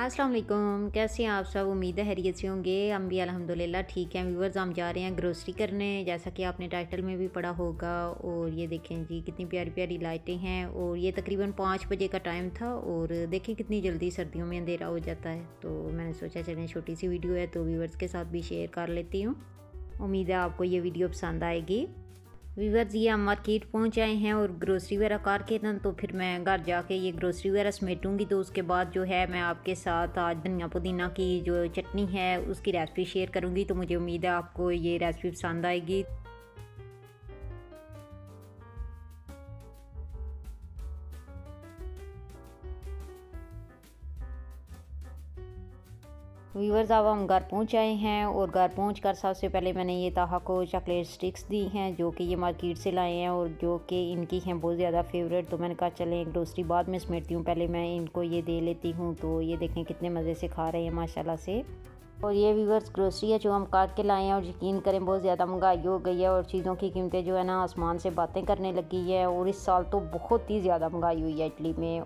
अस्सलाम वालेकुम, कैसे हैं आप सब। उम्मीद है खैरियत से होंगे। हम भी अल्हम्दुलिल्लाह ठीक हैं। व्यूवर्स, हम जा रहे हैं ग्रोसरी करने, जैसा कि आपने टाइटल में भी पढ़ा होगा। और ये देखें जी, कितनी प्यारी प्यारी लाइटें हैं। और ये तकरीबन 5 बजे का टाइम था। और देखें कितनी जल्दी सर्दियों में अंधेरा हो जाता है। तो मैंने सोचा चलें, छोटी सी वीडियो है तो व्यूवर्स के साथ भी शेयर कर लेती हूँ। उम्मीद है आपको ये वीडियो पसंद आएगी। व्यूवर्स, ये हम मार्केट पहुंच आए हैं और ग्रोसरी वगैरह करके ना, तो फिर मैं घर जाके ये ग्रोसरी वगैरह समेटूंगी। तो उसके बाद जो है मैं आपके साथ आज धनिया पुदीना की जो चटनी है उसकी रेसिपी शेयर करूंगी। तो मुझे उम्मीद है आपको ये रेसिपी पसंद आएगी। व्यूवर्स, अब हम घर पहुंच आए हैं और घर पहुंचकर सबसे पहले मैंने ये ताहा को चॉकलेट स्टिक्स दी हैं, जो कि ये मार्केट से लाए हैं और जो कि इनकी हैं बहुत ज़्यादा फेवरेट। तो मैंने कहा चलें ग्रोसरी बाद में समेटती हूँ, पहले मैं इनको ये दे लेती हूँ। तो ये देखें कितने मज़े से खा रहे हैं माशाल्लाह से। और ये व्यूवर्स ग्रोसरी है जो हम काट के लाए हैं। और यकीन करें बहुत ज़्यादा महंगाई हो गई है और चीज़ों की कीमतें जो है ना आसमान से बातें करने लगी है। और इस साल तो बहुत ही ज़्यादा महंगाई हुई है इटली में।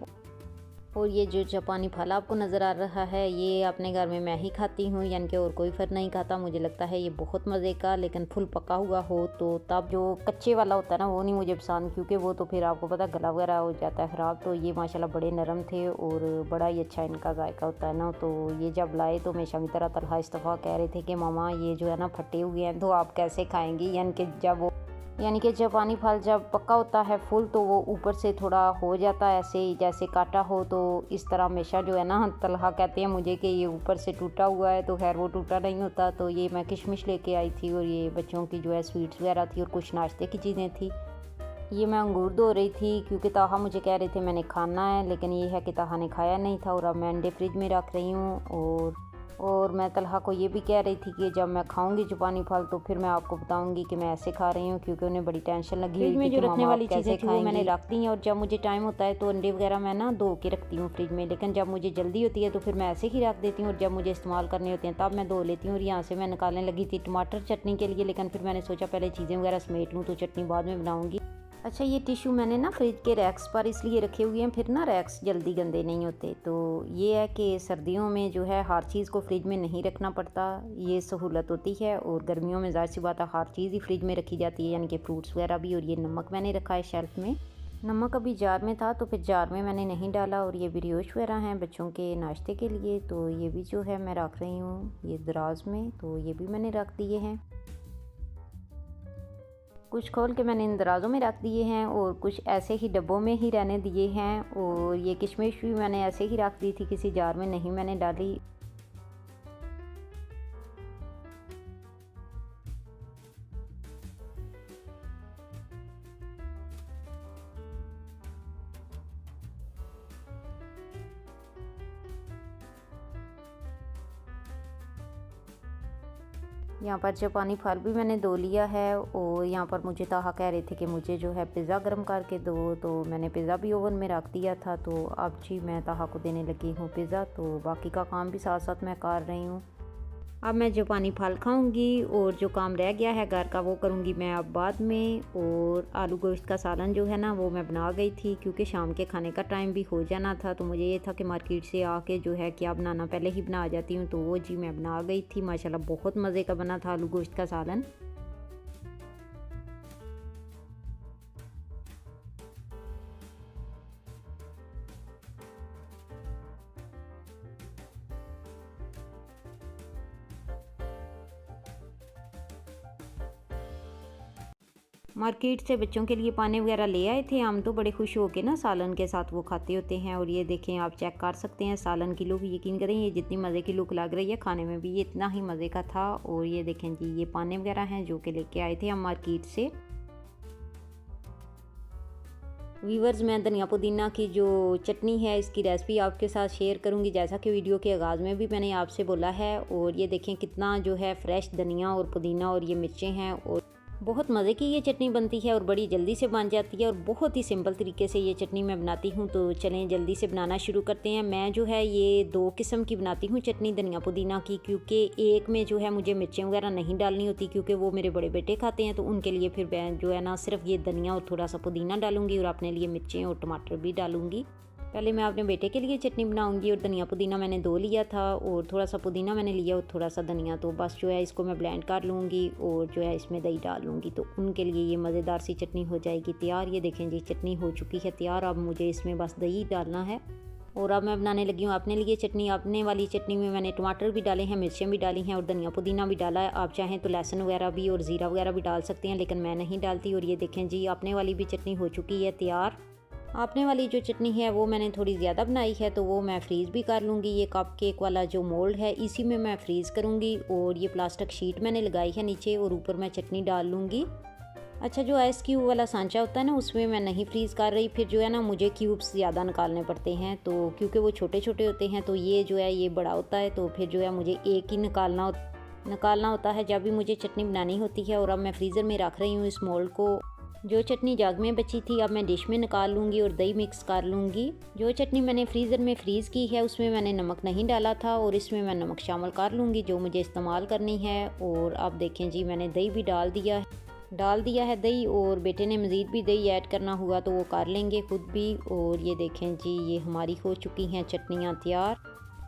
और ये जो जापानी फल आपको नज़र आ रहा है, ये अपने घर में मैं ही खाती हूँ, यानी कि और कोई फल नहीं खाता। मुझे लगता है ये बहुत मज़े का, लेकिन फुल पका हुआ हो तो तब। जो कच्चे वाला होता है ना वो नहीं मुझे पसंद, क्योंकि वो तो फिर आपको पता गला वगैरह हो जाता है ख़राब। तो ये माशाल्लाह बड़े नरम थे और बड़ा ही अच्छा इनका जायका होता है ना। तो ये जब लाए तो हमेशा की तरह तलहा इस्तफ़ा कह रहे थे कि मामा ये जो है ना फटे हुए हैं, तो आप कैसे खाएँगी। यानी कि जापानी फल जब पक्का होता है फुल, तो वो ऊपर से थोड़ा हो जाता है ऐसे जैसे काटा हो। तो इस तरह हमेशा जो है ना तलहा कहते हैं मुझे कि ये ऊपर से टूटा हुआ है, तो खैर वो टूटा नहीं होता। तो ये मैं किशमिश लेके आई थी और ये बच्चों की जो है स्वीट्स वगैरह थी और कुछ नाश्ते की चीज़ें थी। ये मैं अंगूर धो रही थी क्योंकि ताहा मुझे कह रहे थे मैंने खाना है, लेकिन ये है कि ताहा ने खाया नहीं था। और अब मैं अंडे फ्रिज में रख रही हूँ। और मैं तलहा को ये भी कह रही थी कि जब मैं खाऊंगी जापानी फल तो फिर मैं आपको बताऊंगी कि मैं ऐसे खा रही हूँ, क्योंकि उन्हें बड़ी टेंशन लगी हुई थी कि रखने वाली चीज़ें थी वो मैंने रख दी हैं। और जब मुझे टाइम होता है तो अंडे वगैरह मैं ना धो के रखती हूँ फ्रिज में, लेकिन जब मुझे जल्दी होती है तो फिर मैं ऐसे ही रख देती हूँ। और जब मुझे इस्तेमाल करने होते हैं तब मैं धो लेती हूँ। और यहाँ से मैं निकालने लगी थी टमाटर चटनी के लिए, लेकिन फिर मैंने सोचा पहले चीज़ें वगैरह समेट लूँ तो चटनी बाद में बनाऊँगी। अच्छा, ये टिश्यू मैंने ना फ्रिज के रैक्स पर इसलिए रखे हुए हैं, फिर ना रैक्स जल्दी गंदे नहीं होते। तो ये है कि सर्दियों में जो है हर चीज़ को फ्रिज में नहीं रखना पड़ता, ये सहूलत होती है। और गर्मियों में ज़ाहिर सी बात है हर चीज़ ही फ्रिज में रखी जाती है, यानी कि फ्रूट्स वगैरह भी। और ये नमक मैंने रखा है शेल्फ में। नमक अभी जार में था तो फिर जार में मैंने नहीं डाला। और ये ब्रियोश वगैरह हैं बच्चों के नाश्ते के लिए, तो ये भी जो है मैं रख रही हूँ ये दराज में। तो ये भी मैंने रख दिए हैं, कुछ खोल के मैंने इन दराज़ों में रख दिए हैं और कुछ ऐसे ही डब्बों में ही रहने दिए हैं। और ये किशमिश भी मैंने ऐसे ही रख दी थी, किसी जार में नहीं मैंने डाली। यहाँ पर जापानी फल भी मैंने धो लिया है। और यहाँ पर मुझे ताहा कह रहे थे कि मुझे जो है पिज़्ज़ा गर्म करके दो, तो मैंने पिज़्ज़ा भी ओवन में रख दिया था। तो अब जी मैं ताहा को देने लगी हूँ पिज़्ज़ा। तो बाकी का काम भी साथ साथ मैं कर रही हूँ। अब मैं जापानी फल खाऊंगी और जो काम रह गया है घर का वो करूंगी मैं अब बाद में। और आलू गोश्त का सालन जो है ना वो मैं बना गई थी, क्योंकि शाम के खाने का टाइम भी हो जाना था। तो मुझे ये था कि मार्केट से आके जो है क्या बनाना पहले ही बना जाती हूँ। तो वो जी मैं बना गई थी। माशाल्लाह बहुत मज़े का बना था आलू गोश्त का सालन। मार्केट से बच्चों के लिए पाने वगैरह ले आए थे हम, तो बड़े खुश हो के ना सालन के साथ वो खाते होते हैं। और ये देखें, आप चेक कर सकते हैं सालन की लुक। यकीन करें ये जितनी मज़े की लुक लग रही है खाने में भी ये इतना ही मज़े का था। और ये देखें जी, ये पाने वगैरह हैं जो कि लेके आए थे हम मार्केट से। वीवर्स, मैं धनिया पुदीना की जो चटनी है इसकी रेसिपी आपके साथ शेयर करूंगी, जैसा कि वीडियो के आगाज़ में भी मैंने आपसे बोला है। और ये देखें कितना जो है फ्रेश धनिया और पुदीना और ये मिर्चें हैं। और बहुत मज़े की ये चटनी बनती है और बड़ी जल्दी से बन जाती है और बहुत ही सिंपल तरीके से ये चटनी मैं बनाती हूँ। तो चलें जल्दी से बनाना शुरू करते हैं। मैं जो है ये 2 किस्म की बनाती हूँ चटनी धनिया पुदीना की, क्योंकि एक में जो है मुझे मिर्चें वगैरह नहीं डालनी होती, क्योंकि वो मेरे बड़े बेटे खाते हैं। तो उनके लिए फिर मैं जो है ना सिर्फ ये धनिया और थोड़ा सा पुदीना डालूँगी और अपने लिए मिर्चें और टमाटर भी डालूँगी। पहले मैं अपने बेटे के लिए चटनी बनाऊंगी और धनिया पुदीना मैंने 2 लिया था और थोड़ा सा पुदीना मैंने लिया और थोड़ा सा धनिया। तो बस जो है इसको मैं ब्लेंड कर लूँगी और जो है इसमें दही डाल लूँगी, तो उनके लिए ये मज़ेदार सी चटनी हो जाएगी तैयार। ये देखें जी चटनी हो चुकी है तैयार। अब मुझे इसमें बस दही डालना है और अब मैं बनाने लगी हूँ अपने लिए चटनी। अपने वाली चटनी में मैंने टमाटर भी डाले हैं, मिर्चें भी डाली हैं और धनिया पुदीना भी डाला है। आप चाहें तो लहसुन वगैरह भी और ज़ीरा वगैरह भी डाल सकते हैं, लेकिन मैं नहीं डालती। और ये देखें जी अपने वाली भी चटनी हो चुकी है तैयार। आपने वाली जो चटनी है वो मैंने थोड़ी ज़्यादा बनाई है, तो वो मैं फ्रीज़ भी कर लूँगी। ये कप केक वाला जो मोल्ड है इसी में मैं फ्रीज़ करूँगी और ये प्लास्टिक शीट मैंने लगाई है नीचे और ऊपर मैं चटनी डाल लूँगी। अच्छा, जो आइस क्यूब वाला सांचा होता है ना उसमें मैं नहीं फ्रीज़ कर रही, फिर जो है ना मुझे क्यूब्स ज़्यादा निकालने पड़ते हैं, तो क्योंकि वो छोटे छोटे होते हैं तो ये जो है ये बड़ा होता है, तो फिर जो है मुझे एक ही निकालना होता है जब भी मुझे चटनी बनानी होती है। और अब मैं फ्रीज़र में रख रही हूँ इस मोल्ड को। जो चटनी जग में बची थी अब मैं डिश में निकाल लूँगी और दही मिक्स कर लूँगी। जो चटनी मैंने फ्रीज़र में फ्रीज़ की है उसमें मैंने नमक नहीं डाला था और इसमें मैं नमक शामिल कर लूँगी जो मुझे इस्तेमाल करनी है। और अब देखें जी मैंने दही भी डाल दिया है दही, और बेटे ने मज़ीद भी दही ऐड करना हुआ तो वो कर लेंगे खुद भी। और ये देखें जी ये हमारी हो चुकी हैं चटनियाँ तैयार।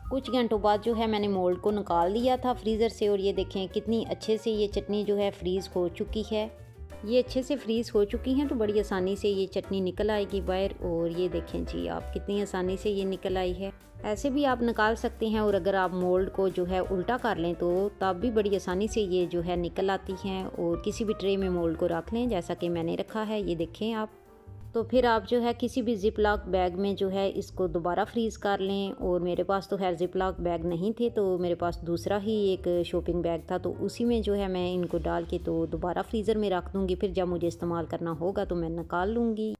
कुछ घंटों बाद जो है मैंने मोल्ड को निकाल दिया था फ्रीज़र से और ये देखें कितनी अच्छे से ये चटनी जो है फ्रीज़ हो चुकी है। ये अच्छे से फ्रीज़ हो चुकी हैं तो बड़ी आसानी से ये चटनी निकल आएगी बाहर। और ये देखें जी आप कितनी आसानी से ये निकल आई है। ऐसे भी आप निकाल सकते हैं और अगर आप मोल्ड को जो है उल्टा कर लें तो तब भी बड़ी आसानी से ये जो है निकल आती हैं। और किसी भी ट्रे में मोल्ड को रख लें जैसा कि मैंने रखा है, ये देखें आप। तो फिर आप जो है किसी भी ज़िप लॉक बैग में जो है इसको दोबारा फ्रीज़ कर लें। और मेरे पास तो खैर ज़िप लॉक बैग नहीं थे तो मेरे पास दूसरा ही एक शॉपिंग बैग था, तो उसी में जो है मैं इनको डाल के तो दोबारा फ्रीज़र में रख दूँगी। फिर जब मुझे इस्तेमाल करना होगा तो मैं निकाल लूँगी।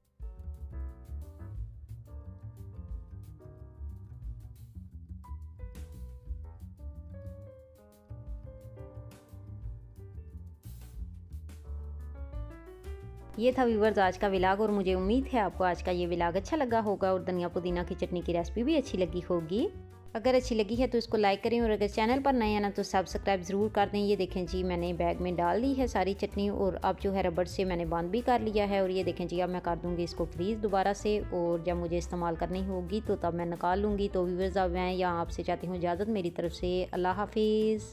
ये था व्यूवर्स आज का व्लॉग और मुझे उम्मीद है आपको आज का ये व्लॉग अच्छा लगा होगा और धनिया पुदीना की चटनी की रेसिपी भी अच्छी लगी होगी। अगर अच्छी लगी है तो इसको लाइक करें और अगर चैनल पर नए हैं ना तो सब्सक्राइब ज़रूर कर दें। ये देखें जी मैंने बैग में डाल दी है सारी चटनी और अब जो है रबड़ से मैंने बंद भी कर लिया है। और ये देखें जी अब मैं कर दूँगी इसको फ्रीज़ दोबारा से और जब मुझे इस्तेमाल करनी होगी तो तब मैं निकाल लूँगी। तो व्यूवर्स अब मैं यहाँ आपसे चाहती हूँ इजाज़त, मेरी तरफ से अल्लाह हाफिज़।